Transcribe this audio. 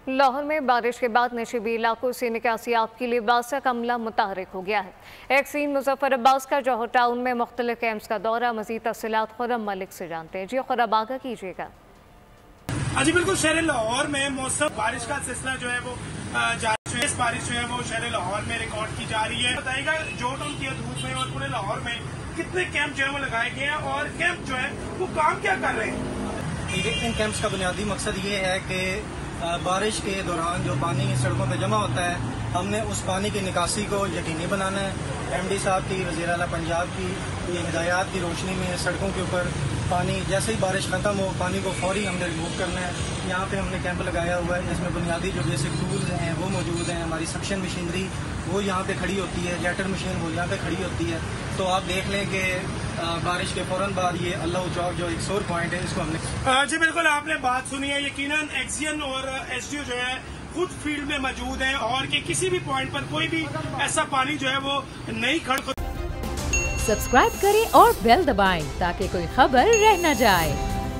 लाहौर में बारिश के बाद नशीबी इलाकों से निकासियात के लिए बासा का अमला मुतहरिक हो गया है। एक सीन मुजफ्फर अब्बास का जौहर टाउन में मुख्तलिफ कैंप्स का दौरा। मजीद तफसीलात खुर्रम मलिक से जानते हैं। जी खुर्रम, आगाह कीजिएगा। जी बिल्कुल, शहर लाहौर में मौसम बारिश का सिलसिला जो है वो जारी है। बारिश जो है वो शहर लाहौर में रिकॉर्ड की जा रही है। बताइएगा जौहर टाउन की हदूद में और पूरे लाहौर में कितने कैंप जो है वो लगाए गए हैं और कैंप जो है वो काम क्या कर रहे हैं? इन कैंप्स का बुनियादी मकसद ये है कि बारिश के दौरान जो पानी सड़कों पर जमा होता है, हमने उस पानी की निकासी को यकीनी बनाना है। MD साहब की, वज़ीर आला पंजाब की हिदायत की रोशनी में सड़कों के ऊपर पानी जैसे ही बारिश ख़त्म हो, पानी को फौरी हमने रिमूव करना है। यहाँ पे हमने कैंप लगाया हुआ है। इसमें बुनियादी जो बेसिक टूल्स हैं वो मौजूद हैं। हमारी सक्शन मशीनरी वो यहाँ पे खड़ी होती है, जेटर मशीन वो यहाँ पे खड़ी होती है। तो आप देख लें कि बारिश के फौरन बाद ये अल्लाह चौक जो एक सोर पॉइंट है, इसको हमने जी बिल्कुल, आपने बात सुनी है। यकीनन एक्सियन और SDO जो है खुद फील्ड में मौजूद है और कि किसी भी पॉइंट पर कोई भी ऐसा पानी जो है वो नहीं खड़। सब्सक्राइब करें और बेल दबाएं ताकि कोई खबर रह न जाए।